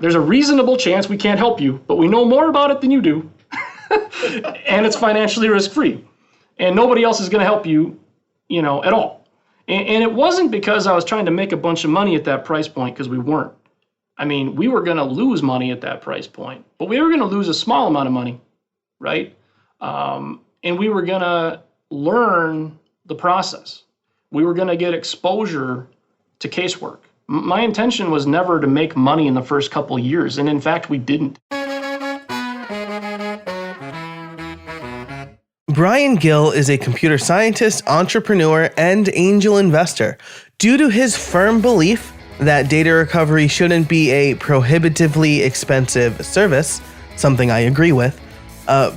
there's a reasonable chance we can't help you, but we know more about it than you do. And it's financially risk-free. And nobody else is going to help you, at all. And it wasn't because I was trying to make a bunch of money at that price point, because we weren't. I mean, we were going to lose money at that price point, but we were going to lose a small amount of money, right? And we were going to learn the process. We were going to get exposure to casework. My intention was never to make money in the first couple of years, and in fact, we didn't. Brian Gill is a computer scientist, entrepreneur, and angel investor. Due to his firm belief that data recovery shouldn't be a prohibitively expensive service, something I agree with,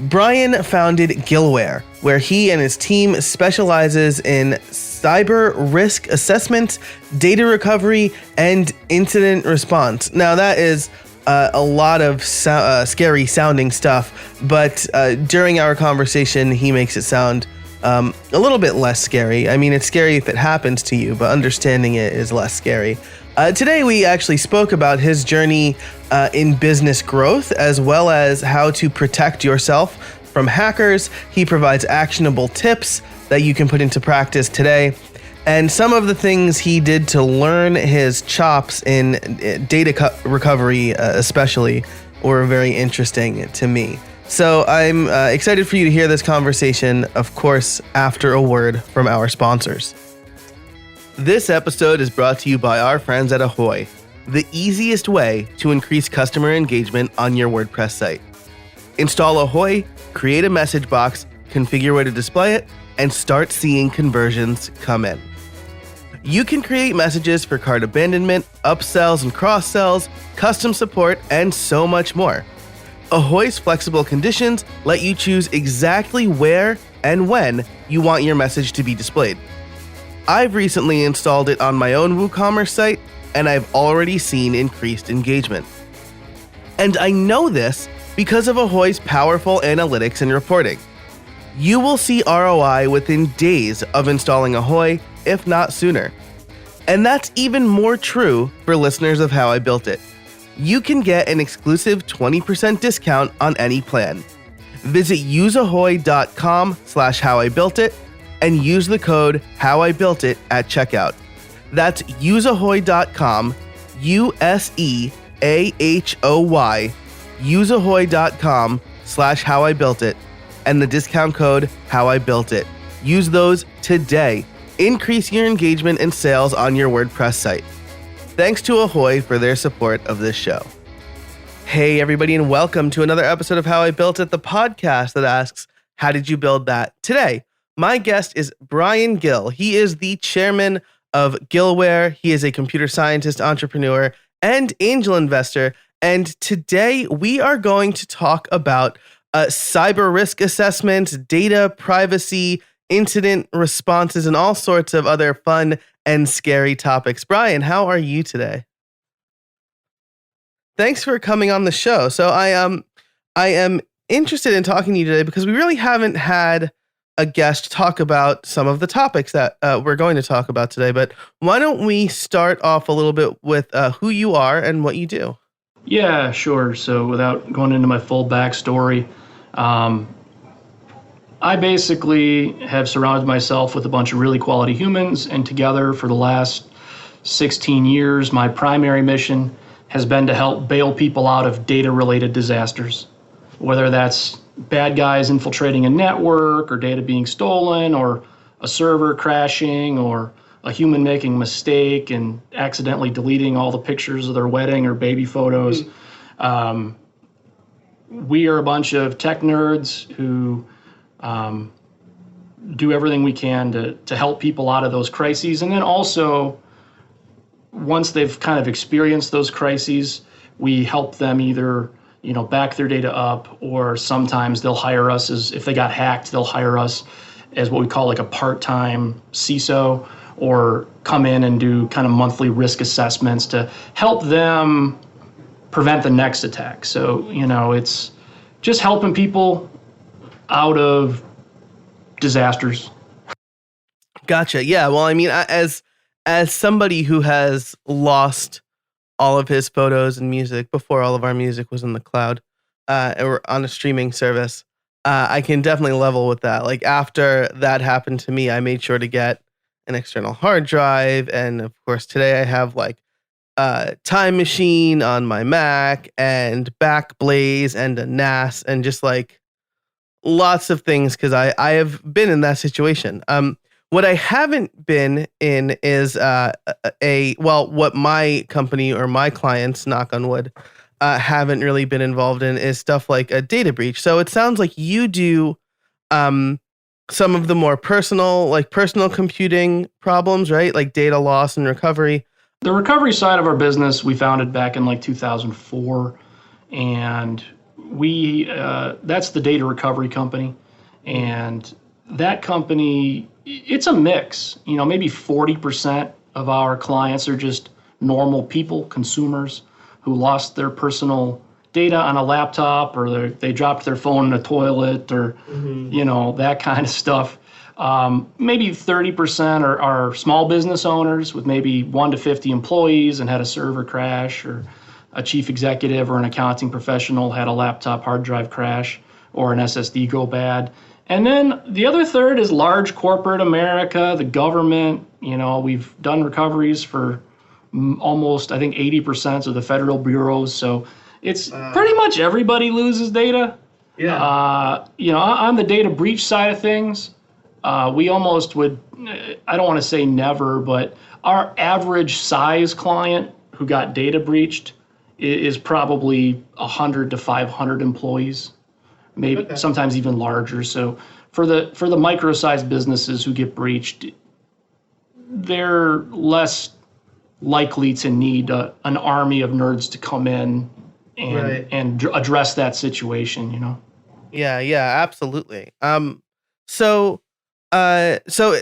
Brian founded Gillware, where he and his team specializes in cyber risk assessment, data recovery, and incident response. Now, that is a lot of scary sounding stuff, but during our conversation, he makes it sound a little bit less scary. I mean, it's scary if it happens to you, but understanding it is less scary. Today, we actually spoke about his journey in business growth, as well as how to protect yourself from hackers. He provides actionable tips that you can put into practice today. And some of the things he did to learn his chops in data recovery especially were very interesting to me. So I'm excited for you to hear this conversation, of course, after a word from our sponsors. This episode is brought to you by our friends at Ahoy, the easiest way to increase customer engagement on your WordPress site. Install Ahoy, create a message box, configure where to display it, and start seeing conversions come in. You can create messages for cart abandonment, upsells and cross-sells, custom support, and so much more. Ahoy's flexible conditions let you choose exactly where and when you want your message to be displayed. I've recently installed it on my own WooCommerce site, and I've already seen increased engagement. And I know this because of Ahoy's powerful analytics and reporting. You will see ROI within days of installing Ahoy, if not sooner. And that's even more true for listeners of How I Built It. You can get an exclusive 20% discount on any plan. Visit useahoy.com/howibuiltit and use the code HowIBuiltIt at checkout. That's useahoy.com, USEAHOY, useahoy.com/howibuiltit, and the discount code HowIBuiltIt. Use those today. Increase your engagement and sales on your WordPress site. Thanks to Ahoy for their support of this show. Hey everybody, and welcome to another episode of How I Built It, the podcast that asks, how did you build that? Today, my guest is Brian Gill. He is the chairman of Gillware. He is a computer scientist, entrepreneur, and angel investor. And today we are going to talk about cyber risk assessment, data privacy, incident responses, and all sorts of other fun and scary topics. Brian, how are you today? Thanks for coming on the show. So I am interested in talking to you today because we really haven't had a guest talk about some of the topics that we're going to talk about today. But why don't we start off a little bit with who you are and what you do? Yeah, sure. So without going into my full backstory, I basically have surrounded myself with a bunch of really quality humans, and together for the last 16 years, my primary mission has been to help bail people out of data-related disasters, whether that's bad guys infiltrating a network, or data being stolen, or a server crashing, or a human making a mistake and accidentally deleting all the pictures of their wedding or baby photos. We are a bunch of tech nerds who do everything we can to help people out of those crises. And then also, once they've kind of experienced those crises, we help them either back their data up, or sometimes they'll hire us if they got hacked, they'll hire us as what we call like a part-time CISO, or come in and do kind of monthly risk assessments to help them prevent the next attack. So, it's just helping people out of disasters. Gotcha. Yeah. Well, I mean, as somebody who has lost all of his photos and music before all of our music was in the cloud or on a streaming service. I can definitely level with that. Like after that happened to me, I made sure to get an external hard drive, and of course today I have like Time Machine on my Mac and Backblaze and a NAS and just like lots of things because I have been in that situation. What I haven't been in is what my company or my clients, knock on wood, haven't really been involved in is stuff like a data breach. So it sounds like you do um, some of the more personal computing problems, right? Like data loss and recovery. The recovery side of our business we founded back in like 2004, and we that's the data recovery company, and that company, it's a mix. Maybe 40% of our clients are just normal people, consumers who lost their personal data on a laptop, or they dropped their phone in a toilet, or that kind of stuff. Maybe 30% are small business owners with maybe 1 to 50 employees and had a server crash, or a chief executive or an accounting professional had a laptop hard drive crash or an SSD go bad. And then the other third is large corporate America, the government. We've done recoveries for almost, I think, 80% of the federal bureaus. So it's pretty much everybody loses data. Yeah. On the data breach side of things, we almost would, I don't want to say never, but our average size client who got data breached is probably 100 to 500 employees, maybe sometimes even larger. So for the micro-sized businesses who get breached, they're less likely to need an army of nerds to come in and address that situation. Yeah, absolutely. So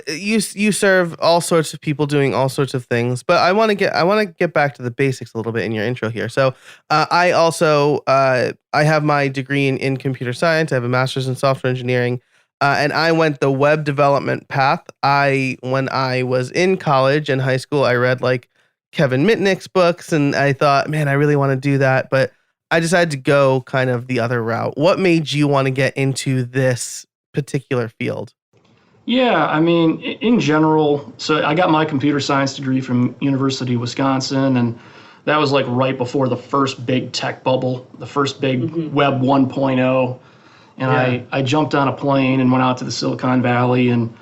you serve all sorts of people doing all sorts of things, but I want to get back to the basics a little bit in your intro here. So I also I have my degree in computer science. I have a master's in software engineering, and I went the web development path. When I was in college and high school, I read like Kevin Mitnick's books, and I thought, man, I really want to do that, but I decided to go kind of the other route. What made you want to get into this particular field? Yeah, I mean, in general, so I got my computer science degree from University of Wisconsin, and that was like right before the first big tech bubble, the first big Web 1.0. And I jumped on a plane and went out to the Silicon Valley and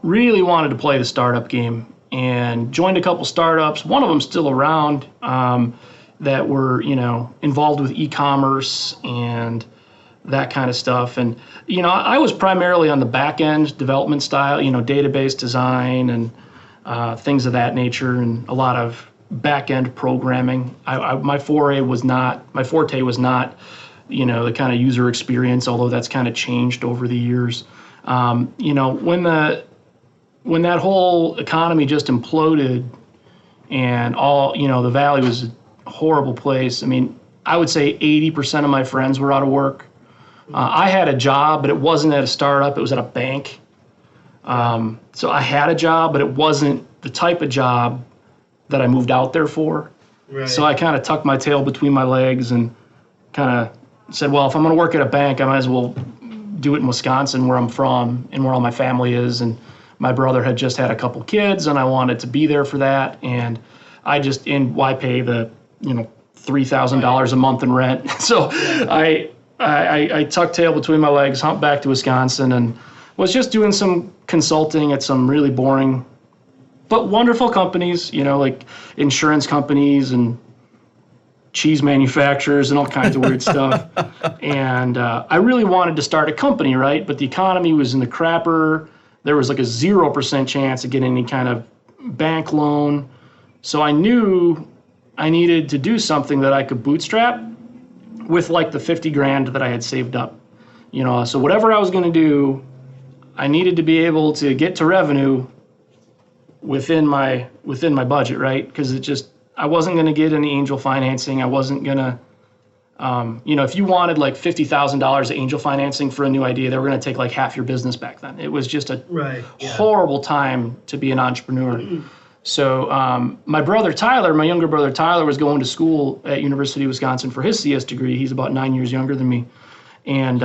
really wanted to play the startup game, and joined a couple startups. One of them still around, that were, involved with e-commerce and that kind of stuff. And, I was primarily on the back end development style, database design and things of that nature, and a lot of back end programming. My forte was not, the kind of user experience, although that's kind of changed over the years. When that whole economy just imploded and all, the Valley was a horrible place. I mean, I would say 80% of my friends were out of work. I had a job, but it wasn't at a startup. It was at a bank. So I had a job, but it wasn't the type of job that I moved out there for. Right. So I kind of tucked my tail between my legs and kind of said, well, if I'm going to work at a bank, I might as well do it in Wisconsin, where I'm from and where all my family is. And my brother had just had a couple kids, and I wanted to be there for that. And why pay the, $3,000 a month in rent? So I tucked tail between my legs, humped back to Wisconsin, and was just doing some consulting at some really boring but wonderful companies, like insurance companies and cheese manufacturers and all kinds of weird stuff. And I really wanted to start a company, right? But the economy was in the crapper. There was like a 0% chance of getting any kind of bank loan. So I knew I needed to do something that I could bootstrap with like the 50 grand that I had saved up. So whatever I was going to do, I needed to be able to get to revenue within my budget, right? Because I wasn't going to get any angel financing. I wasn't going to, if you wanted like $50,000 of angel financing for a new idea, they were going to take like half your business back then. It was just a horrible time to be an entrepreneur. So my younger brother Tyler, was going to school at University of Wisconsin for his CS degree. He's about 9 years younger than me. And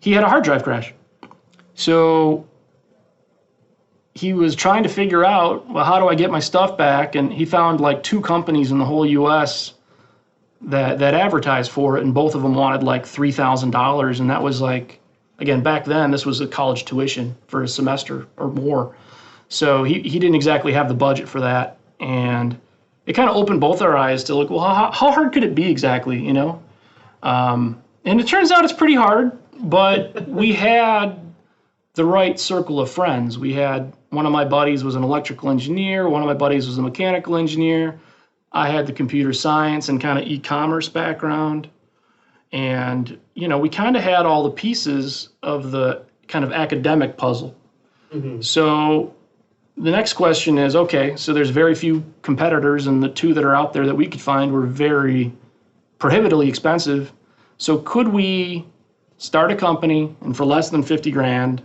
he had a hard drive crash. So he was trying to figure out, well, how do I get my stuff back? And he found like 2 companies in the whole U.S. that advertised for it, and both of them wanted like $3,000. And that was like, again, back then, this was a college tuition for a semester or more. So he didn't exactly have the budget for that. And it kind of opened both our eyes to look, well, how hard could it be exactly, you know? And it turns out it's pretty hard, but we had the right circle of friends. We had, one of my buddies was an electrical engineer, one of my buddies was a mechanical engineer. I had the computer science and kind of e-commerce background. And, you know, we kind of had all the pieces of the kind of academic puzzle. Mm-hmm. So the next question is, okay, so there's very few competitors, and the 2 that are out there that we could find were very prohibitively expensive. So could we start a company and for less than 50 grand,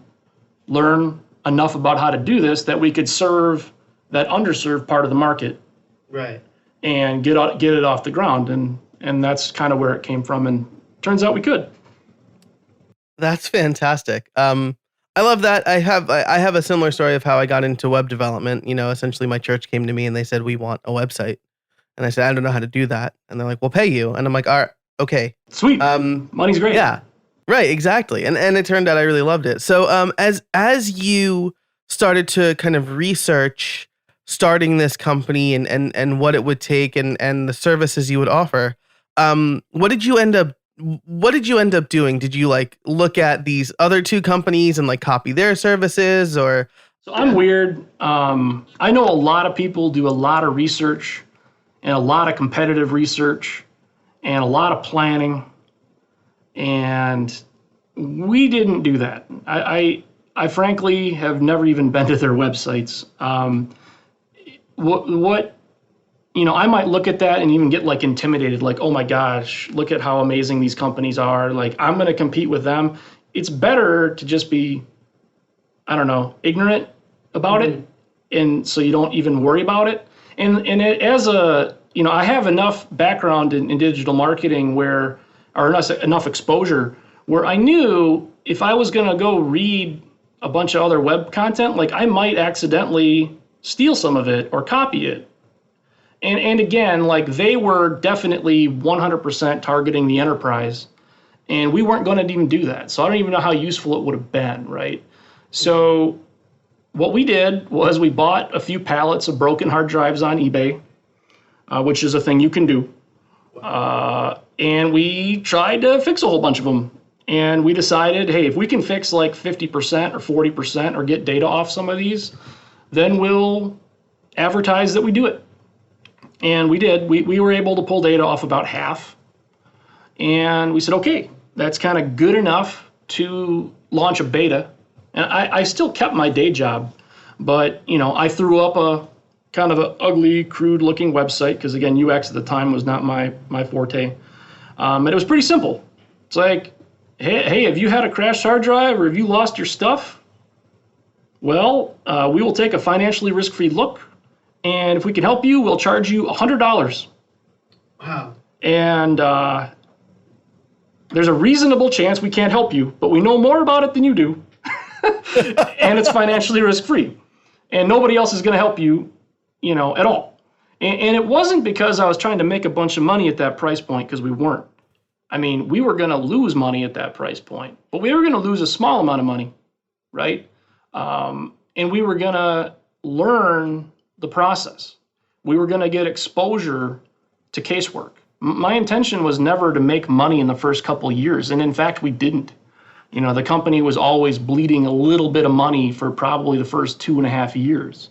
learn enough about how to do this that we could serve that underserved part of the market, right, and get it off the ground? And that's kind of where it came from. And turns out we could. That's fantastic. I love that. I have a similar story of how I got into web development. You know, essentially my church came to me and they said, we want a website. And I said, I don't know how to do that. And they're like, we'll pay you. And I'm like, all right, okay. Sweet. Money's great. Yeah, right. Exactly. And it turned out I really loved it. So as you started to kind of research starting this company and what it would take and the services you would offer, what did you end up doing? Did you like look at these other 2 companies and like copy their services, or? So I'm weird. I know a lot of people do a lot of research and a lot of competitive research and a lot of planning, and we didn't do that. I frankly have never even been to their websites. What you know, I might look at that and even get like intimidated, like, oh my gosh, look at how amazing these companies are. Like, I'm going to compete with them. It's better to just be, I don't know, ignorant about it. And so you don't even worry about it. And as a, you know, I have enough background in digital marketing or enough exposure where I knew if I was going to go read a bunch of other web content, like I might accidentally steal some of it or copy it. And again, like they were definitely 100% targeting the enterprise, and we weren't going to even do that. So I don't even know how useful it would have been, right? So what we did was we bought a few pallets of broken hard drives on eBay, which is a thing you can do. And we tried to fix a whole bunch of them. And we decided, hey, if we can fix like 50% or 40% or get data off some of these, then we'll advertise that we do it. And we did. We were able to pull data off about half. And we said, okay, that's kind of good enough to launch a beta. And I still kept my day job, but you know, I threw up a kind of an ugly, crude-looking website because again, UX at the time was not my forte. And it was pretty simple. It's like, hey, have you had a crashed hard drive or have you lost your stuff? Well, we will take a financially risk-free look. And if we can help you, we'll charge you $100. Wow. And there's a reasonable chance we can't help you, but we know more about it than you do. And it's financially risk-free. And nobody else is going to help you, you know, at all. And it wasn't because I was trying to make a bunch of money at that price point, because we weren't. I mean, we were going to lose money at that price point, but we were going to lose a small amount of money, right? And we were going to learn the process. We were going to get exposure to casework. My intention was never to make money in the first couple of years, and in fact, we didn't. You know, the company was always bleeding a little bit of money for probably the first 2.5 years.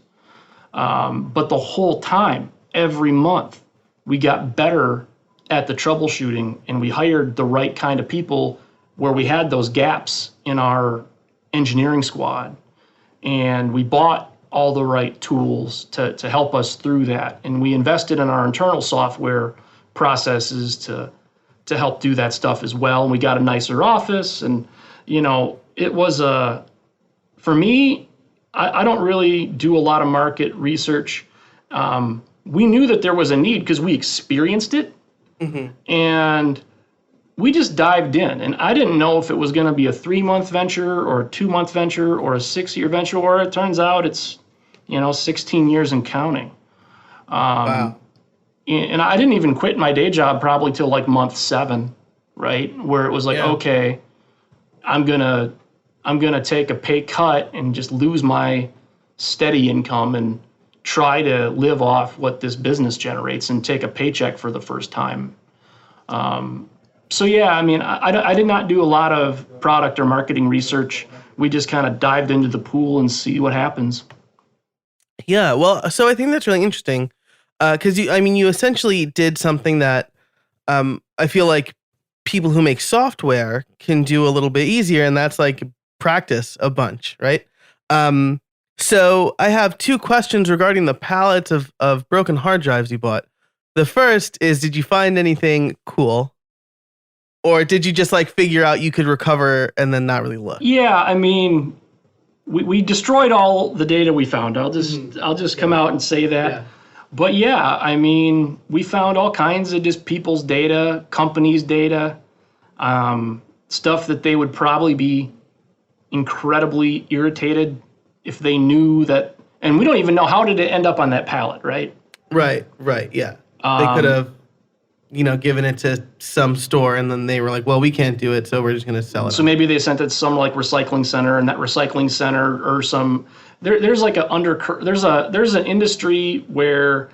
But the whole time, every month, we got better at the troubleshooting, and we hired the right kind of people where we had those gaps in our engineering squad. And we bought all the right tools to help us through that. And we invested in our internal software processes to help do that stuff as well. And we got a nicer office. And, you know, it was for me, I don't really do a lot of market research. We knew that there was a need because we experienced it, and we just dived in. And I didn't know if it was going to be a 3-month venture or a 2-month venture or a 6-year venture, or it turns out it's 16 years and counting. Wow. And I didn't even quit my day job probably till like month 7, right? Where it was like, okay, I'm gonna take a pay cut and just lose my steady income and try to live off what this business generates and take a paycheck for the first time. So yeah, I mean, I did not do a lot of product or marketing research. We just kind of dived into the pool and see what happens. Yeah, well, so I think that's really interesting, because you essentially did something that I feel like people who make software can do a little bit easier, and that's like practice a bunch, right? So I have 2 questions regarding the pallets of broken hard drives you bought. The first is, did you find anything cool? Or did you just like figure out you could recover and then not really look? Yeah, I mean, we destroyed all the data we found. I'll just come out and say that. Yeah. But yeah, I mean, we found all kinds of just people's data, companies' data, stuff that they would probably be incredibly irritated if they knew that. And we don't even know how did it end up on that pallet, right? Right, yeah. They could have, given it to some store, and then they were like, well, we can't do it, so we're just going to sell it. So maybe they sent it to some like recycling center, and that recycling center or some there's like there's an industry where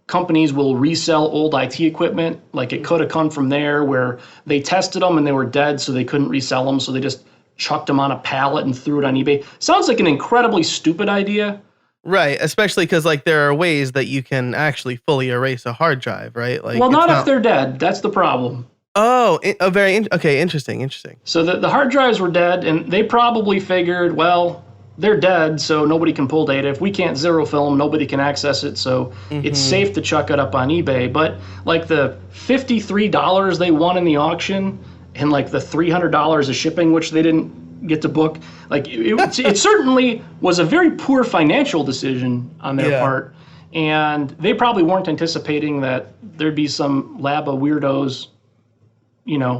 companies will resell old IT equipment. Like it could have come from there, where they tested them and they were dead, so they couldn't resell them, so they just chucked them on a pallet and threw it on eBay. Sounds like an incredibly stupid idea. Right, especially because like there are ways that you can actually fully erase a hard drive, right? Like, well, not if they're dead. That's the problem. Oh, interesting. So the hard drives were dead, and they probably figured, well, they're dead, so nobody can pull data. If we can't zero film, nobody can access it, so it's safe to chuck it up on eBay. But like the $53 they won in the auction, and like the $300 of shipping, which they didn't get to book, like it certainly was a very poor financial decision on their part, and they probably weren't anticipating that there'd be some lab of weirdos,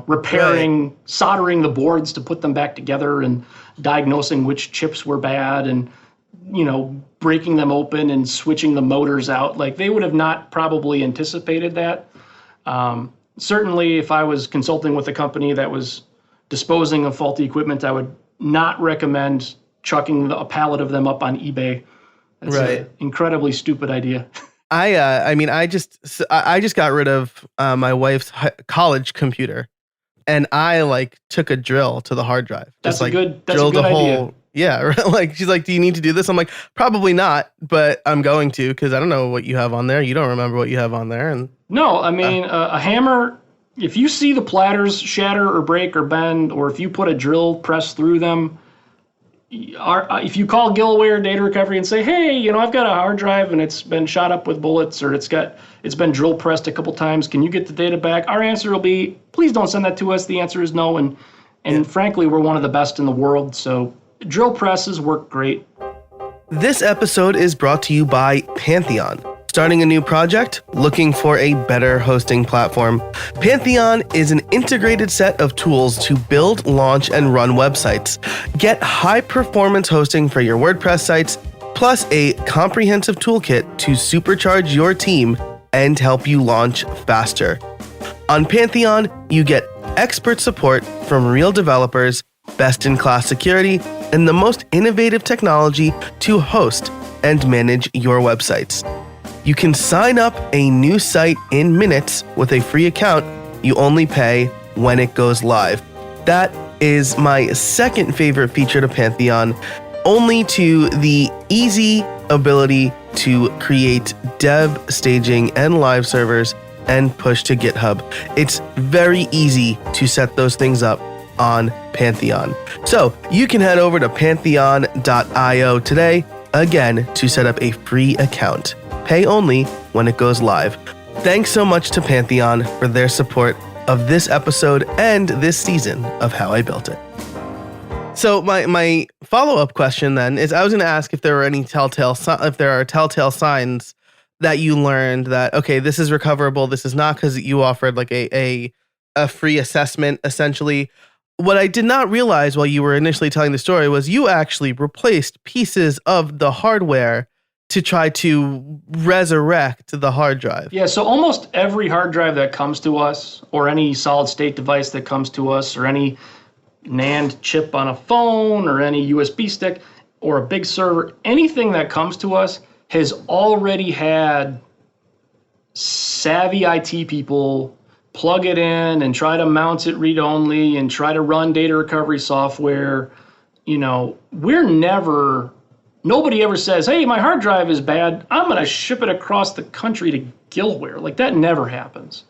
repairing, soldering the boards to put them back together and diagnosing which chips were bad and breaking them open and switching the motors out. Like they would have not probably anticipated that. Certainly, if I was consulting with a company that was disposing of faulty equipment, I would not recommend chucking a pallet of them up on eBay. That's an incredibly stupid idea. I just got rid of my wife's college computer, and I like took a drill to the hard drive. That's a good idea. Yeah, like she's like, "Do you need to do this?" I'm like, "Probably not, but I'm going to because I don't know what you have on there. You don't remember what you have on there." And no, I mean a hammer. If you see the platters shatter or break or bend, or if you put a drill press through them, if you call Gillware Data Recovery and say, "Hey, I've got a hard drive and it's been shot up with bullets, or it's been drill pressed a couple times. Can you get the data back?" Our answer will be, "Please don't send that to us." The answer is no, and frankly, we're one of the best in the world, so drill presses work great. This episode is brought to you by Pantheon. Starting a new project? Looking for a better hosting platform? Pantheon is an integrated set of tools to build, launch, and run websites. Get high-performance hosting for your WordPress sites, plus a comprehensive toolkit to supercharge your team and help you launch faster. On Pantheon, you get expert support from real developers, best-in-class security, and the most innovative technology to host and manage your websites. You can sign up a new site in minutes with a free account. You only pay when it goes live. That is my second favorite feature to Pantheon, only to the easy ability to create dev, staging, and live servers and push to GitHub. It's very easy to set those things up on Pantheon. So you can head over to pantheon.io today, again, to set up a free account. Pay only when it goes live. Thanks so much to Pantheon for their support of this episode and this season of How I Built It. So my follow-up question then is, I was going to ask if there were any if there are telltale signs that you learned that, okay, this is recoverable, this is not, because you offered like a free assessment essentially. What I did not realize while you were initially telling the story was you actually replaced pieces of the hardware to try to resurrect the hard drive. Yeah, so almost every hard drive that comes to us, or any solid state device that comes to us, or any NAND chip on a phone, or any USB stick, or a big server, anything that comes to us has already had savvy IT people plug it in and try to mount it read-only and try to run data recovery software. You know, nobody ever says, hey, my hard drive is bad, I'm going to ship it across the country to Gillware. Like, that never happens.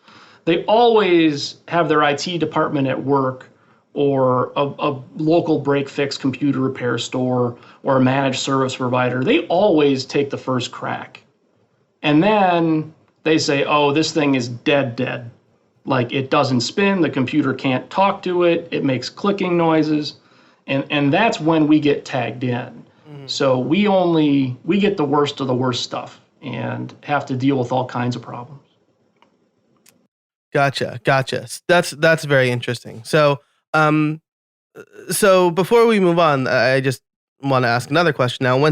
They always have their IT department at work, or a local break-fix computer repair store, or a managed service provider. They always take the first crack. And then they say, oh, this thing is dead. Like, it doesn't spin, the computer can't talk to it, it makes clicking noises, and that's when we get tagged in. So we get the worst of the worst stuff and have to deal with all kinds of problems. Gotcha. That's very interesting. So before we move on, I just want to ask another question now.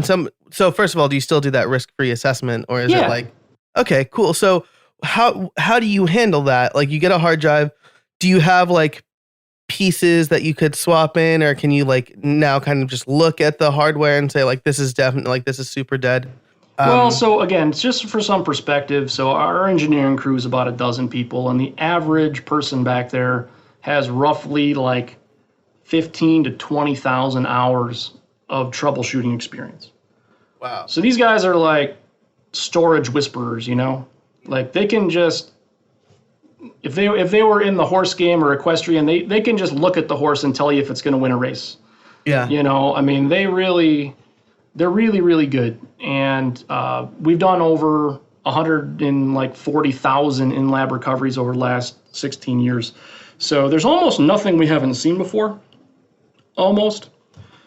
So first of all, do you still do that risk-free assessment, or is it like, okay, cool. So how do you handle that? Like, you get a hard drive, do you have like pieces that you could swap in, or can you like now kind of just look at the hardware and say like, this is definitely, like, this is super dead? Well, so again, just for some perspective, so our engineering crew is about a dozen people, and the average person back there has roughly like 15 to 20,000 hours of troubleshooting experience. Wow. So these guys are like storage whisperers, you know? Like, they can just, if they were in the horse game or equestrian, they can just look at the horse and tell you if it's going to win a race. Yeah. You know, I mean, they're really, really good. And we've done over 140,000 in-lab recoveries over the last 16 years. So there's almost nothing we haven't seen before. Almost.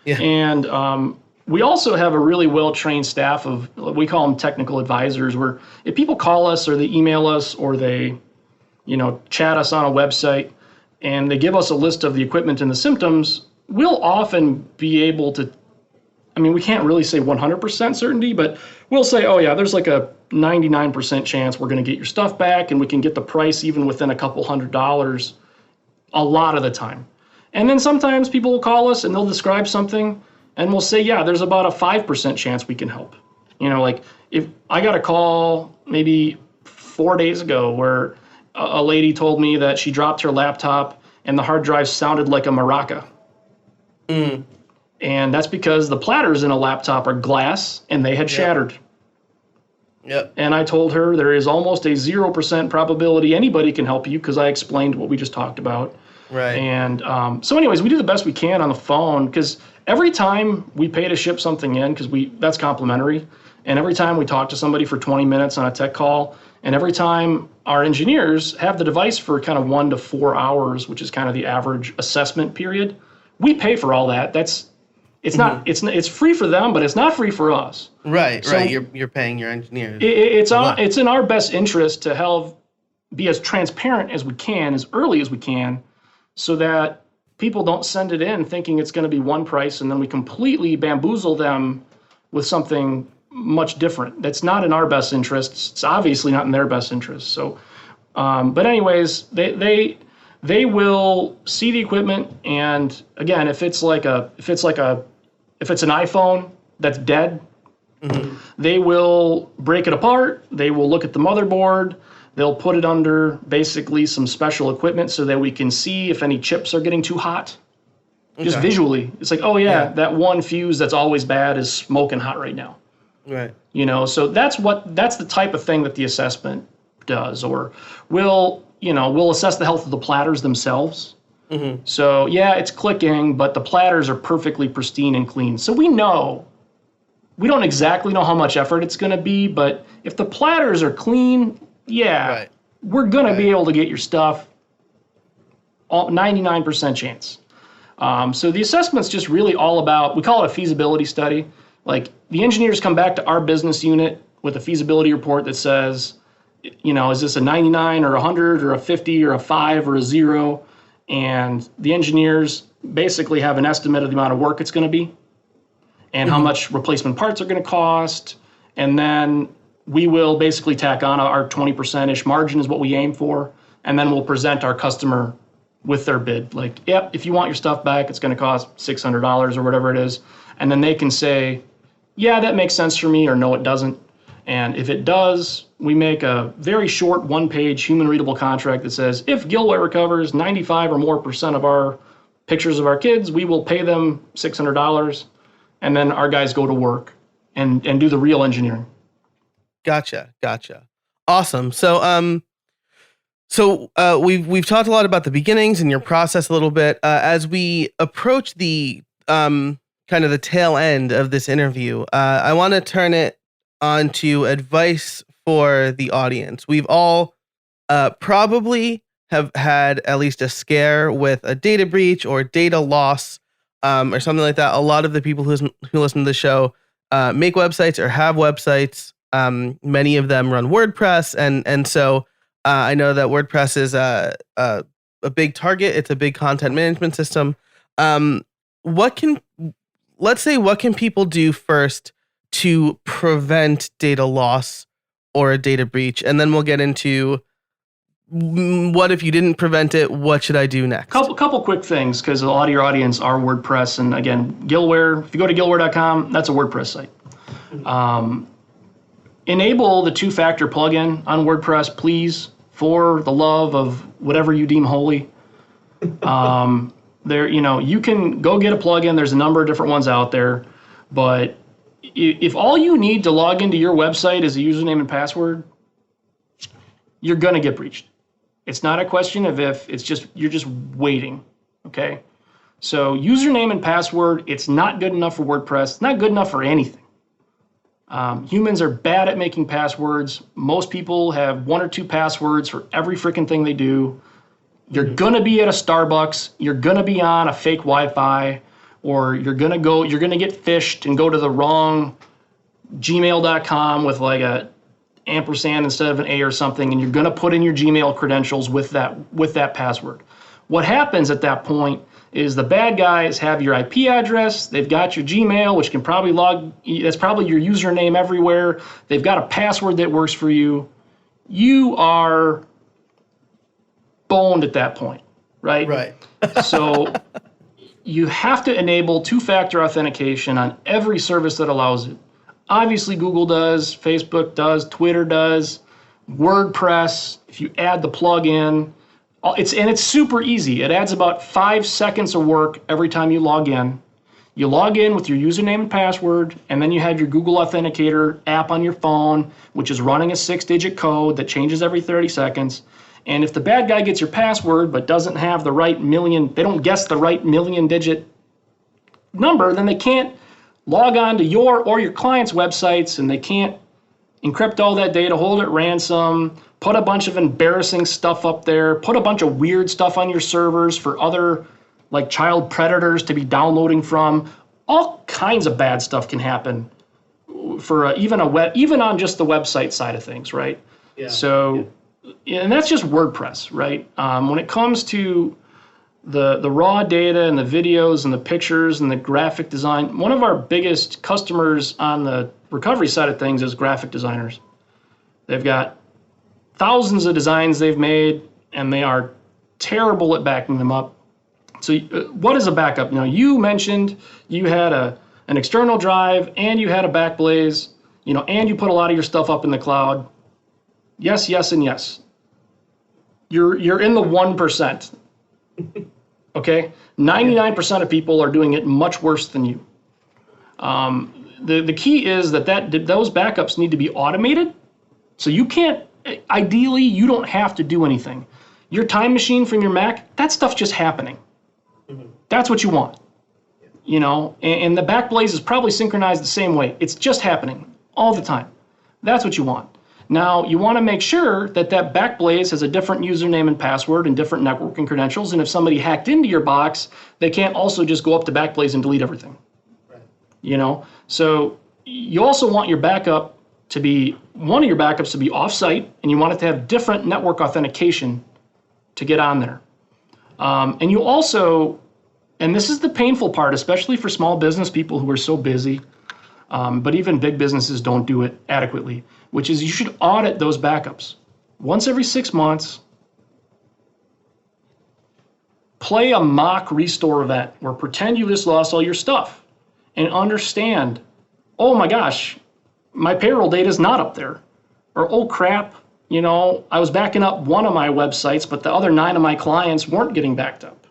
Yeah. And we also have a really well-trained staff of, we call them technical advisors, where if people call us or they email us or they, you know, chat us on a website and they give us a list of the equipment and the symptoms, we'll often be able to, I mean, we can't really say 100% certainty, but we'll say, oh yeah, there's like a 99% chance we're going to get your stuff back, and we can get the price even within a couple $100 a lot of the time. And then sometimes people will call us and they'll describe something and we'll say, yeah, there's about a 5% chance we can help. You know, like, if I got a call maybe 4 days ago where a lady told me that she dropped her laptop and the hard drive sounded like a maraca. And that's because the platters in a laptop are glass and they had shattered. Yep. And I told her there is almost a 0% probability anybody can help you, because I explained what we just talked about. Right. And so anyways, we do the best we can on the phone, because every time we pay to ship something in, because that's complimentary, and every time we talk to somebody for 20 minutes on a tech call, and every time our engineers have the device for kind of 1 to 4 hours, which is kind of the average assessment period, we pay for all that. It's free for them, but it's not free for us. Right. So You're paying your engineers. It's in our best interest to be as transparent as we can, as early as we can, so that people don't send it in thinking it's going to be one price and then we completely bamboozle them with something much different. That's not in our best interests. It's obviously not in their best interest. So, but anyways, they will see the equipment, and again, if it's an iPhone that's dead, they will break it apart. They will look at the motherboard. They'll put it under basically some special equipment so that we can see if any chips are getting too hot. Just visually. It's like, oh yeah, that one fuse that's always bad is smoking hot right now. Right. You know, so that's the type of thing that the assessment does. Or we'll assess the health of the platters themselves. So yeah, it's clicking, but the platters are perfectly pristine and clean. So we don't exactly know how much effort it's going to be, but if the platters are clean, we're going to be able to get your stuff, 99% chance. So the assessment's just really all about, we call it a feasibility study. Like the engineers come back to our business unit with a feasibility report that says, is this a 99 or 100 or a 50 or a 5 or a 0? And the engineers basically have an estimate of the amount of work it's going to be and how much replacement parts are going to cost. And then we will basically tack on our 20%-ish margin is what we aim for. And then we'll present our customer with their bid. Like, yep, if you want your stuff back, it's going to cost $600 or whatever it is. And then they can say, yeah, that makes sense for me, or no, it doesn't. And if it does, we make a very short one-page human-readable contract that says, if Gillware recovers 95 or more % of our pictures of our kids, we will pay them $600, and then our guys go to work and do the real engineering. Gotcha. Awesome. So we've talked a lot about the beginnings and your process a little bit. As we approach the kind of the tail end of this interview, I want to turn it on to advice for the audience. We've all probably have had at least a scare with a data breach or data loss or something like that. A lot of the people who listen to the show make websites or have websites. Many of them run WordPress, and so I know that WordPress is a big target. It's a big content management system. What can people do first to prevent data loss or a data breach? And then we'll get into what if you didn't prevent it, what should I do next? Couple quick things, because a lot of your audience are WordPress. And again, Gillware, if you go to Gillware.com, that's a WordPress site. Enable the two-factor plugin on WordPress, please, for the love of whatever you deem holy. You can go get a plugin. There's a number of different ones out there, but if all you need to log into your website is a username and password, you're going to get breached. It's not a question of if, you're just waiting, okay? So username and password, it's not good enough for WordPress. It's not good enough for anything. Humans are bad at making passwords. Most people have 1 or 2 passwords for every freaking thing they do. You're going to be at a Starbucks. You're going to be on a fake Wi-Fi. Or you're going to get phished and go to the wrong gmail.com with like a ampersand instead of an A or something, and you're going to put in your Gmail credentials with that password. What happens at that point is the bad guys have your IP address, they've got your Gmail, which can probably that's probably your username everywhere. They've got a password that works for you. You are boned at that point, right? Right. So you have to enable two-factor authentication on every service that allows it. Obviously, Google does, Facebook does, Twitter does, WordPress, if you add the plugin. It's super easy. It adds about 5 seconds of work every time you log in. You log in with your username and password, and then you have your Google Authenticator app on your phone, which is running a 6-digit code that changes every 30 seconds. And if the bad guy gets your password but doesn't have the right they don't guess the right million-digit number, then they can't log on to your or your client's websites, and they can't encrypt all that data, hold it ransom, put a bunch of embarrassing stuff up there, put a bunch of weird stuff on your servers for other like child predators to be downloading from. All kinds of bad stuff can happen for even on just the website side of things, right? Yeah. So, and that's just WordPress, right? When it comes to the raw data and the videos and the pictures and the graphic design, one of our biggest customers on the recovery side of things is graphic designers. They've got thousands of designs they've made, and they are terrible at backing them up. So what is a backup? You mentioned you had an external drive and you had a Backblaze, and you put a lot of your stuff up in the cloud. Yes, yes, and yes. You're in the 1%. Okay? 99% of people are doing it much worse than you. The key is that those backups need to be automated. So ideally, you don't have to do anything. Your time machine from your Mac, that stuff's just happening. Mm-hmm. That's what you want. And the Backblaze is probably synchronized the same way. It's just happening all the time. That's what you want. Now, you want to make sure that that Backblaze has a different username and password and different networking credentials. And if somebody hacked into your box, they can't also just go up to Backblaze and delete everything. Right. So you also want your backup to be, one of your backups to be offsite, and you want it to have different network authentication to get on there. And you also, and this is the painful part, especially for small business people who are so busy, but even big businesses don't do it adequately, which is you should audit those backups. Once every 6 months, play a mock restore event where pretend you just lost all your stuff and understand, oh my gosh, my payroll data is not up there. Or, oh crap, I was backing up one of my websites, but the other 9 of my clients weren't getting backed up.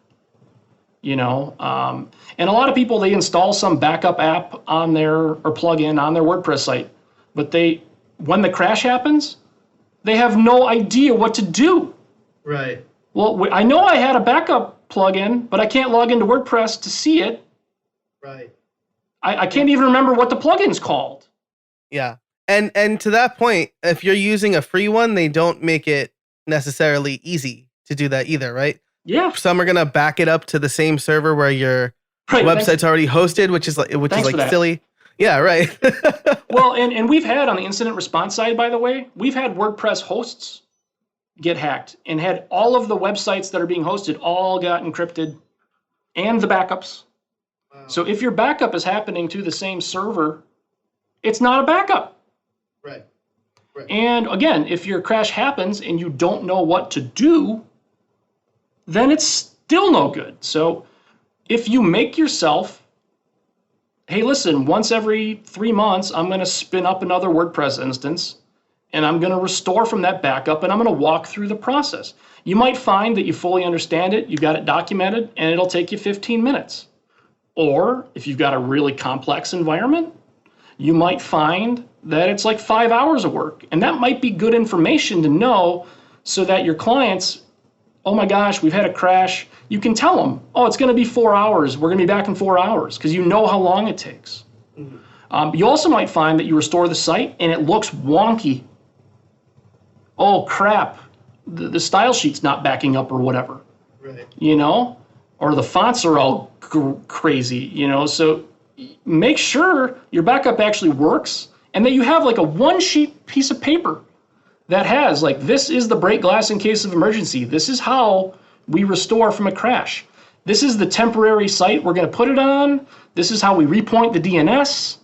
And a lot of people, they install some backup app on or plugin on their WordPress site, but when the crash happens, they have no idea what to do. Right. Well, I know I had a backup plugin, but I can't log into WordPress to see it. Right. I can't even remember what the plugin's called. Yeah. And to that point, if you're using a free one, they don't make it necessarily easy to do that either, right? Yeah. Some are gonna back it up to the same server where your website's already hosted, which is like silly. Yeah, right. Well, and we've had on the incident response side, by the way, we've had WordPress hosts get hacked and had all of the websites that are being hosted all got encrypted and the backups. Wow. So if your backup is happening to the same server, it's not a backup. Right. And again, if your crash happens and you don't know what to do, then it's still no good. So if you make yourself, hey, listen, once every 3 months, I'm going to spin up another WordPress instance and I'm going to restore from that backup and I'm going to walk through the process. You might find that you fully understand it, you've got it documented, and it'll take you 15 minutes. Or if you've got a really complex environment, you might find that it's like 5 hours of work. And that might be good information to know so that your clients, oh my gosh, we've had a crash. You can tell them, oh, it's going to be 4 hours. We're going to be back in 4 hours because you know how long it takes. Mm-hmm. You also might find that you restore the site and it looks wonky. Oh, crap. The style sheet's not backing up or whatever. Right. Or the fonts are all crazy, So make sure your backup actually works and that you have like a 1-sheet piece of paper that has like, this is the break glass in case of emergency. This is how we restore from a crash. This is the temporary site we're going to put it on. This is how we repoint the DNS.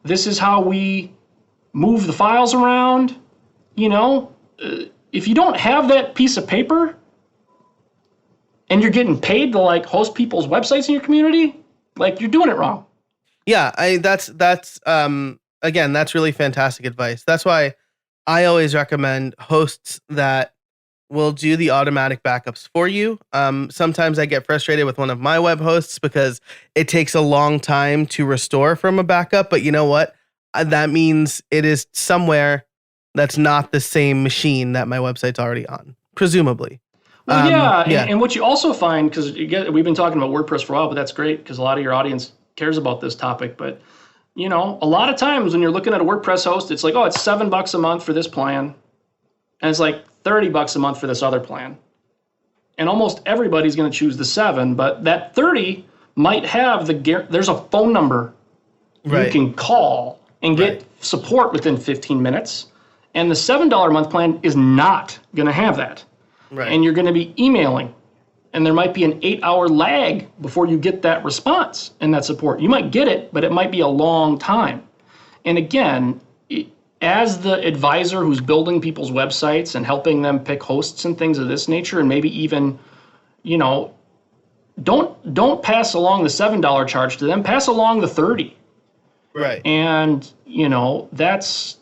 This is how we move the files around. If you don't have that piece of paper and you're getting paid to like host people's websites in your community, like you're doing it wrong. Yeah, that's again, that's really fantastic advice. That's why I always recommend hosts that will do the automatic backups for you. Sometimes I get frustrated with one of my web hosts because it takes a long time to restore from a backup, but you know what? That means it is somewhere that's not the same machine that my website's already on, presumably. Well, yeah. And what you also find, because we've been talking about WordPress for a while, but that's great because a lot of your audience cares about this topic. But, a lot of times when you're looking at a WordPress host, it's like, oh, it's $7 a month for this plan. And it's like $30 a month for this other plan. And almost everybody's going to choose the 7, but that 30 might have there's a phone number you can call and get support within 15 minutes. And the $7 a month plan is not going to have that. Right. And you're going to be emailing. And there might be an 8-hour lag before you get that response and that support. You might get it, but it might be a long time. And again, as the advisor who's building people's websites and helping them pick hosts and things of this nature, and maybe even, don't pass along the $7 charge to them, pass along the 30. Right. And, that's,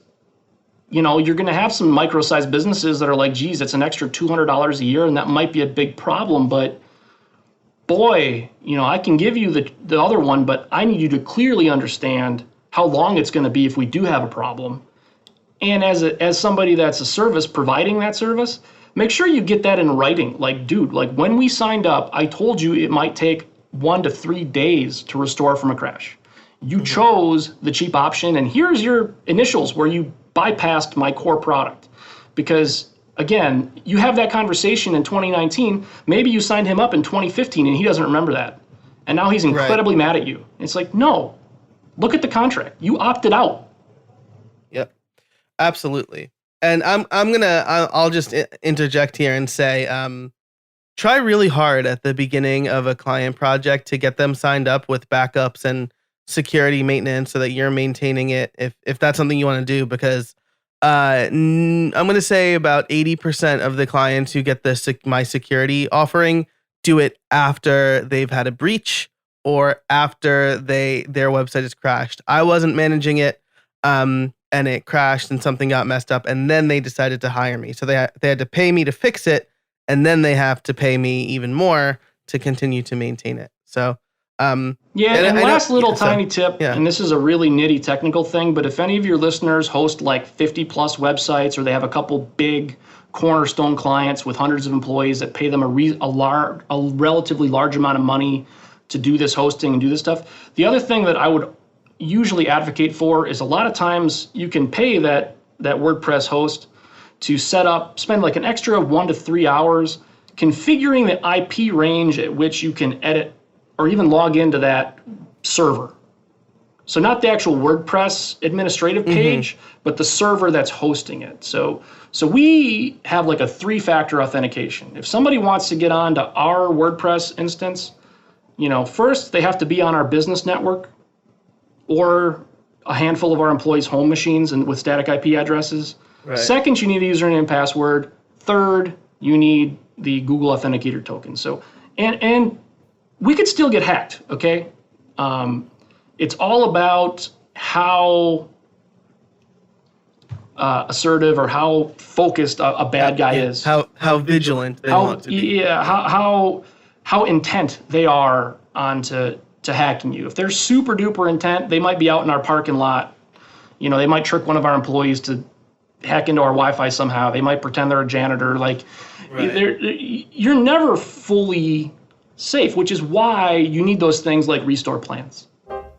you're going to have some micro-sized businesses that are like, geez, it's an extra $200 a year, and that might be a big problem. But boy, I can give you the other one, but I need you to clearly understand how long it's going to be if we do have a problem. And as somebody that's a service providing that service, make sure you get that in writing. Like, dude, like when we signed up, I told you it might take 1 to 3 days to restore from a crash. You chose the cheap option, and here's your initials where you bypassed my core product. Because again, you have that conversation in 2019, maybe you signed him up in 2015 and he doesn't remember that. And now he's incredibly mad at you. It's like, no, look at the contract. You opted out. Yep, absolutely. And I'll just interject here and say, try really hard at the beginning of a client project to get them signed up with backups and security maintenance so that you're maintaining it if that's something you want to do, because I'm going to say about 80% of the clients who get my security offering do it after they've had a breach or after their website has crashed. I wasn't managing it, and it crashed and something got messed up, and then they decided to hire me. So they had to pay me to fix it, and then they have to pay me even more to continue to maintain it. So and last little tiny tip, and this is a really nitty technical thing, but if any of your listeners host like 50 plus websites, or they have a couple big cornerstone clients with hundreds of employees that pay them a relatively large amount of money to do this hosting and do this stuff, the other thing that I would usually advocate for is a lot of times you can pay that WordPress host to spend like an extra 1 to 3 hours configuring the IP range at which you can edit or even log into that server. So not the actual WordPress administrative page, but the server that's hosting it. So we have like a 3-factor authentication. If somebody wants to get onto our WordPress instance, first they have to be on our business network or a handful of our employees' home machines and with static IP addresses. Right. Second, you need a username and password. Third, you need the Google Authenticator token. So, and we could still get hacked, okay? It's all about how assertive or how focused a bad guy is. How vigilant they want to be. Yeah, how intent they are on to hacking you. If they're super duper intent, they might be out in our parking lot. They might trick one of our employees to hack into our Wi-Fi somehow. They might pretend they're a janitor. You're never fully safe, which is why you need those things like restore plans.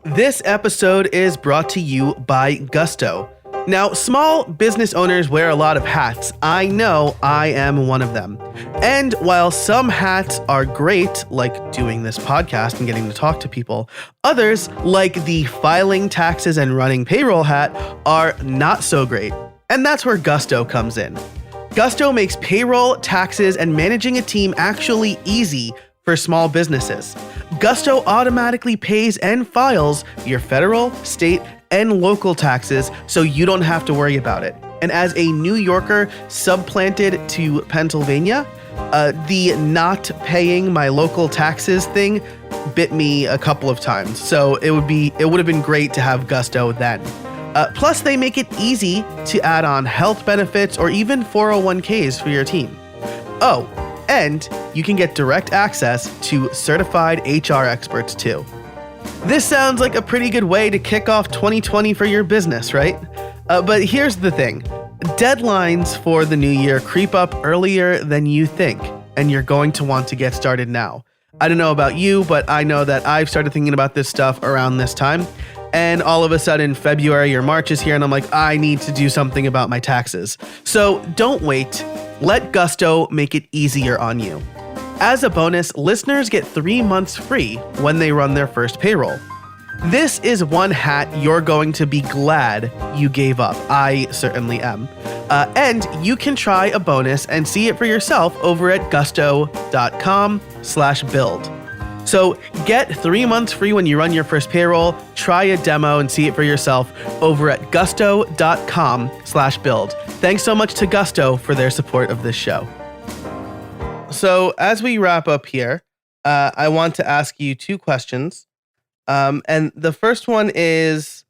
This episode is brought to you by Gusto. Now, small business owners wear a lot of hats. I know I am one of them. And while some hats are great, like doing this podcast and getting to talk to people, others, like the filing taxes and running payroll hat, are not so great. And that's where Gusto comes in. Gusto makes payroll, taxes, and managing a team actually easy for small businesses. Gusto automatically pays and files your federal, state, and local taxes so you don't have to worry about it. And as a New Yorker subplanted to Pennsylvania, the not paying my local taxes thing bit me a couple of times. So it would have been great to have Gusto then. Plus, they make it easy to add on health benefits or even 401ks for your team. Oh, and you can get direct access to certified HR experts too. This sounds like a pretty good way to kick off 2020 for your business, right? But here's the thing. Deadlines for the new year creep up earlier than you think, and you're going to want to get started now. I don't know about you, but I know that I've started thinking about this stuff around this time. And all of a sudden, February or March is here, and I'm like, I need to do something about my taxes. So don't wait. Let Gusto make it easier on you. As a bonus, listeners get 3 months free when they run their first payroll. This is one hat you're going to be glad you gave up. I certainly am. And you can try a bonus and see it for yourself over at gusto.com/build. So get 3 months free when you run your first payroll. Try a demo and see it for yourself over at gusto.com/build. Thanks so much to Gusto for their support of this show. So as we wrap up here, I want to ask you 2 questions. And the first one is,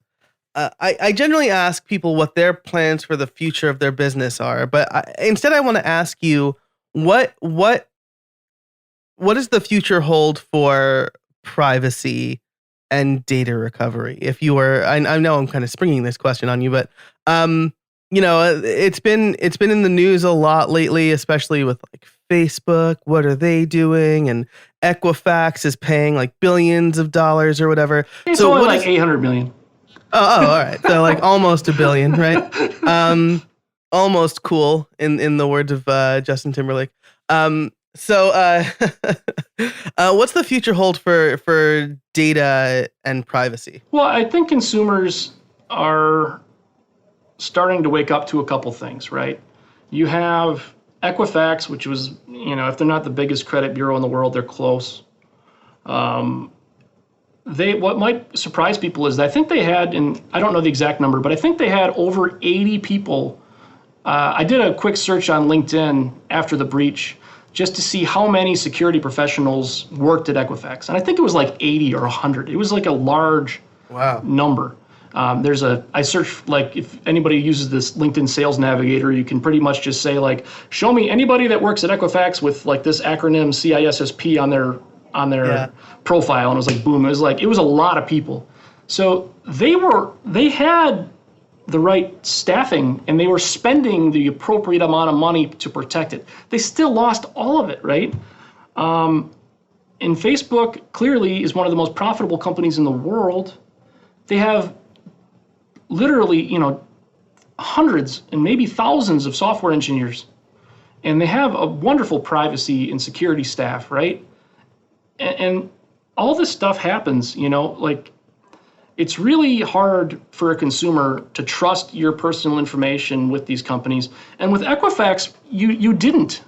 I generally ask people what their plans for the future of their business are, but instead I want to ask you, what does the future hold for privacy and data recovery? If you were, I know I'm kind of springing this question on you, but it's been in the news a lot lately, especially with like Facebook. What are they doing? And Equifax is paying like billions of dollars or whatever. It's only like 800 million. all right. So like almost $1 billion, right? Almost cool in the words of Justin Timberlake. So what's the future hold for data and privacy? Well, I think consumers are starting to wake up to a couple things, right? You have Equifax, which was, if they're not the biggest credit bureau in the world, they're close. What might surprise people is that I think they had, and I don't know the exact number, but I think they had over 80 people. I did a quick search on LinkedIn after the breach just to see how many security professionals worked at Equifax. And I think it was like 80 or 100. It was like a large number. I searched, like, if anybody uses this LinkedIn Sales Navigator, you can pretty much just say, like, show me anybody that works at Equifax with like this acronym CISSP on their profile, and it was like boom. It was a lot of people. So they had the right staffing, and they were spending the appropriate amount of money to protect it. They still lost all of it, right? And Facebook clearly is one of the most profitable companies in the world. They have literally, hundreds and maybe thousands of software engineers, and they have a wonderful privacy and security staff, right? And all this stuff happens, it's really hard for a consumer to trust your personal information with these companies. And with Equifax, you didn't,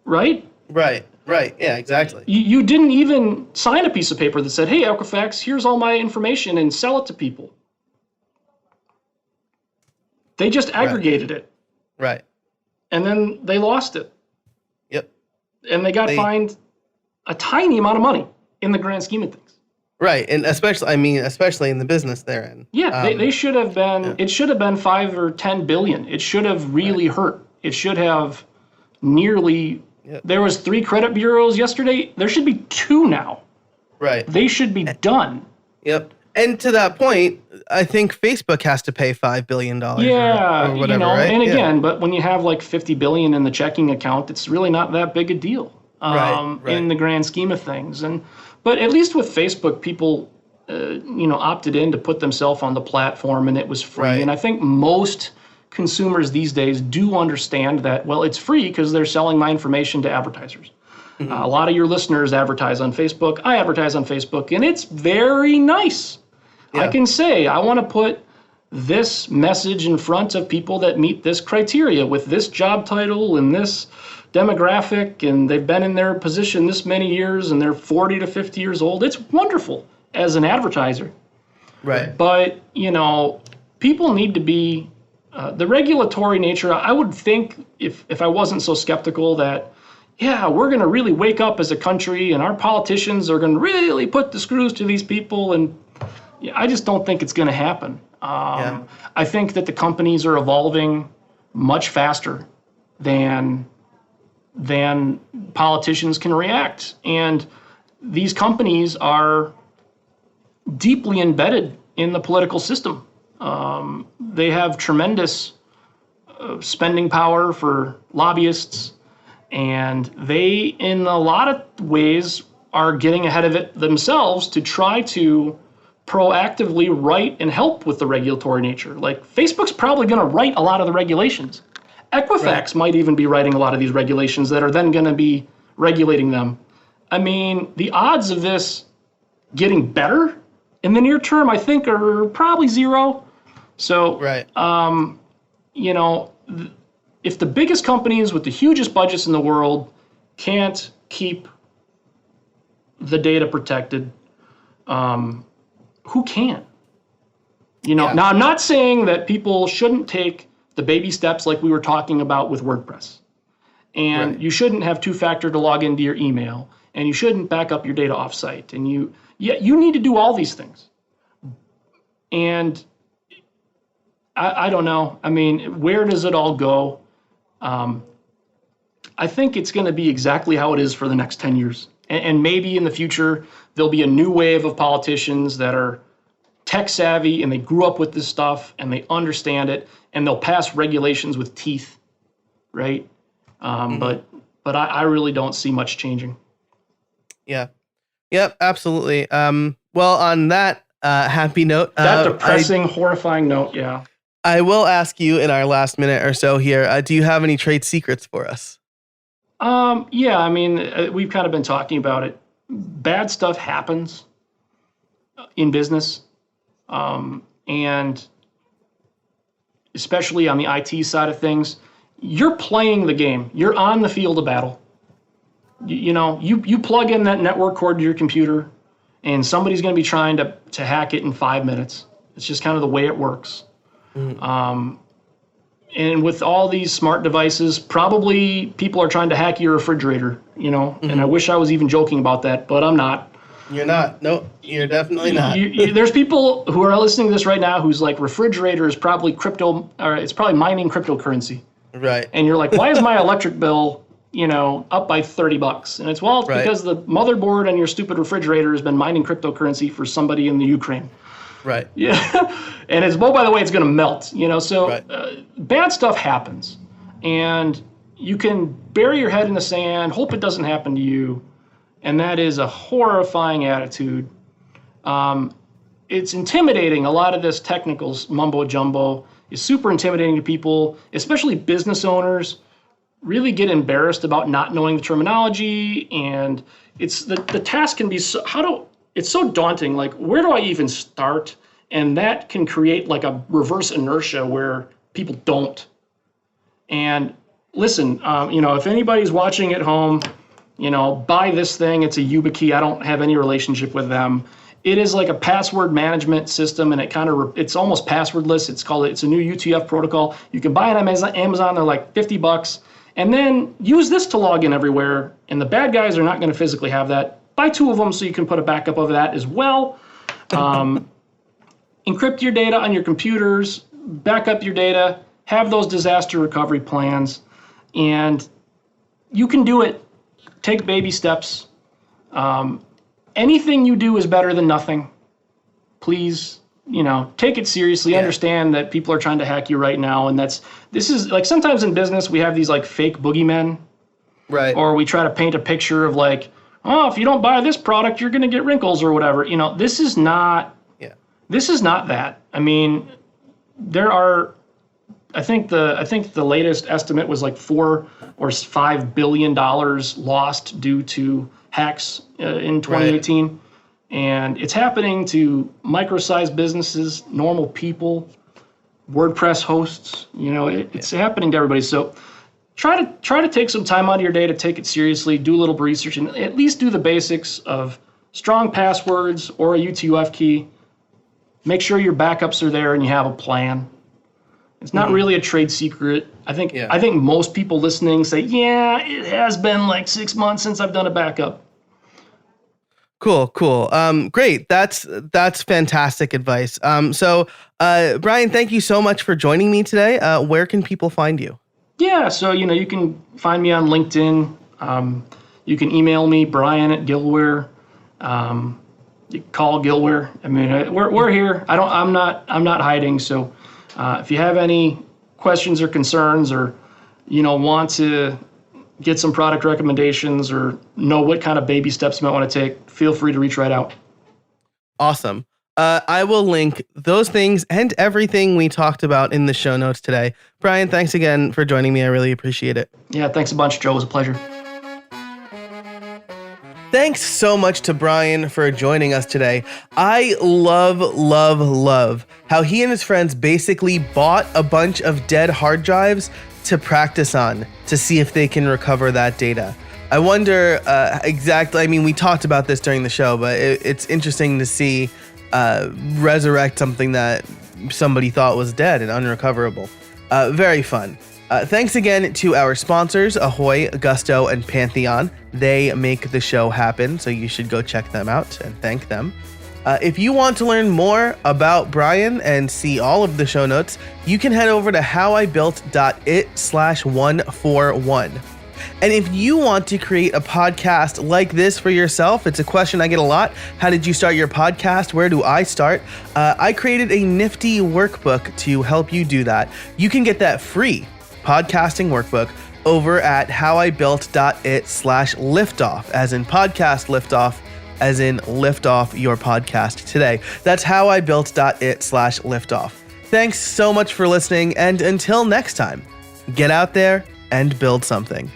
right? Right. Yeah, exactly. You didn't even sign a piece of paper that said, hey, Equifax, here's all my information, and sell it to people. They just aggregated it. Right. And then they lost it. Yep. And they got fined a tiny amount of money in the grand scheme of things. Right, and especially in the business they're in. Yeah, they should have been. It should have been 5 or 10 billion. It should have really hurt. It should have nearly. Yep. There was 3 credit bureaus yesterday. There should be 2 now. Right. They should be done. Yep. And to that point, I think Facebook has to pay $5 billion. Yeah, or whatever, right? And again, but when you have like 50 billion in the checking account, it's really not that big a deal. Right. In the grand scheme of things. But at least with Facebook, people, opted in to put themselves on the platform, and it was free. Right. And I think most consumers these days do understand that, well, it's free because they're selling my information to advertisers. Mm-hmm. A lot of your listeners advertise on Facebook. I advertise on Facebook, and it's very nice. Yeah. I can say, I want to put this message in front of people that meet this criteria with this job title and this demographic, and they've been in their position this many years, and they're 40 to 50 years old. It's wonderful as an advertiser. Right. But, people need to be, the regulatory nature, I would think if I wasn't so skeptical that, we're going to really wake up as a country, and our politicians are going to really put the screws to these people, and I just don't think it's going to happen. I think that the companies are evolving much faster than politicians can react. And these companies are deeply embedded in the political system. They have tremendous spending power for lobbyists, and they, in a lot of ways, are getting ahead of it themselves to try to proactively write and help with the regulatory nature. Like, Facebook's probably going to write a lot of the regulations. Equifax might even be writing a lot of these regulations that are then going to be regulating them. I mean, the odds of this getting better in the near term, I think, are probably 0. So, if the biggest companies with the hugest budgets in the world can't keep the data protected, who can? Now I'm not saying that people shouldn't take the baby steps like we were talking about with WordPress. And you shouldn't have 2-factor to log into your email, and you shouldn't back up your data offsite. And you need to do all these things. And I don't know. I mean, where does it all go? I think it's going to be exactly how it is for the next 10 years. And maybe in the future, there'll be a new wave of politicians that are tech savvy, and they grew up with this stuff, and they understand it, and they'll pass regulations with teeth, right? But I really don't see much changing. Yeah. Yep, absolutely. Well, on that happy note. That depressing, horrifying note, yeah. I will ask you in our last minute or so here, do you have any trade secrets for us? Yeah, I mean, we've kind of been talking about it. Bad stuff happens in business, and especially on the IT side of things. You're playing the game. You're on the field of battle. You plug in that network cord to your computer, and somebody's going to be trying to hack it in 5 minutes. It's just kind of the way it works. Mm-hmm. And with all these smart devices, probably people are trying to hack your refrigerator, mm-hmm. And I wish I was even joking about that, but I'm not. You're not. No, you're definitely not. There's people who are listening to this right now who's like, refrigerator is probably crypto, or it's probably mining cryptocurrency. Right. And you're like, why is my electric bill, up by $30? And it's right. Because the motherboard on your stupid refrigerator has been mining cryptocurrency for somebody in the Ukraine. Right. Yeah. And by the way, it's going to melt, so right. Bad stuff happens. And you can bury your head in the sand, hope it doesn't happen to you. And that is a horrifying attitude. It's intimidating. A lot of this technical mumbo jumbo is super intimidating to people, especially business owners. Really get embarrassed about not knowing the terminology, and it's the task can be it's so daunting. Like, where do I even start? And that can create like a reverse inertia where people don't. And listen, if anybody's watching at home, buy this thing. It's a YubiKey. I don't have any relationship with them. It is like a password management system, and it's almost passwordless. It's a new UTF protocol. You can buy it on Amazon. They're like $50. And then use this to log in everywhere. And the bad guys are not going to physically have that. Buy 2 of them so you can put a backup of that as well. Encrypt your data on your computers. Back up your data. Have those disaster recovery plans. And you can do it. Take baby steps. Anything you do is better than nothing. Please. Take it seriously. Yeah. Understand that people are trying to hack you right now, and this is like sometimes in business we have these like fake boogeymen, right? Or we try to paint a picture of like, oh, if you don't buy this product, you're going to get wrinkles or whatever. This is not. Yeah. This is not that. I mean, there are. I think the latest estimate was like $4 or $5 billion lost due to hacks in 2018. Right. And it's happening to micro-sized businesses, normal people, WordPress hosts. It's happening to everybody. So try to take some time out of your day to take it seriously, do a little research, and at least do the basics of strong passwords or a UTF key. Make sure your backups are there and you have a plan. It's not really a trade secret. I think most people listening say, yeah, it has been like 6 months since I've done a backup. Cool. Great. That's fantastic advice. So Brian, thank you so much for joining me today. Where can people find you? Yeah. So, you can find me on LinkedIn. You can email me, Brian at Gillware. You can call Gillware. I mean, we're here. I'm not hiding. So, if you have any questions or concerns or, want to get some product recommendations or know what kind of baby steps you might want to take, feel free to reach right out. Awesome. I will link those things and everything we talked about in the show notes today. Brian, thanks again for joining me. I really appreciate it. Yeah, thanks a bunch, Joe. It was a pleasure. Thanks so much to Brian for joining us today. I love how he and his friends basically bought a bunch of dead hard drives to practice on to see if they can recover that data. I wonder exactly, I mean, we talked about this during the show, but it's interesting to see resurrect something that somebody thought was dead and unrecoverable. Very fun. Thanks again to our sponsors, Ahoy, Gusto, and Pantheon. They make the show happen, so you should go check them out and thank them. If you want to learn more about Brian and see all of the show notes, you can head over to howibuilt.it/141. And if you want to create a podcast like this for yourself, it's a question I get a lot. How did you start your podcast? Where do I start? I created a nifty workbook to help you do that. You can get that free podcasting workbook over at howibuilt.it/liftoff, as in podcast liftoff, as in lift off your podcast today. That's howibuilt.it/liftoff. Thanks so much for listening, and until next time, get out there and build something.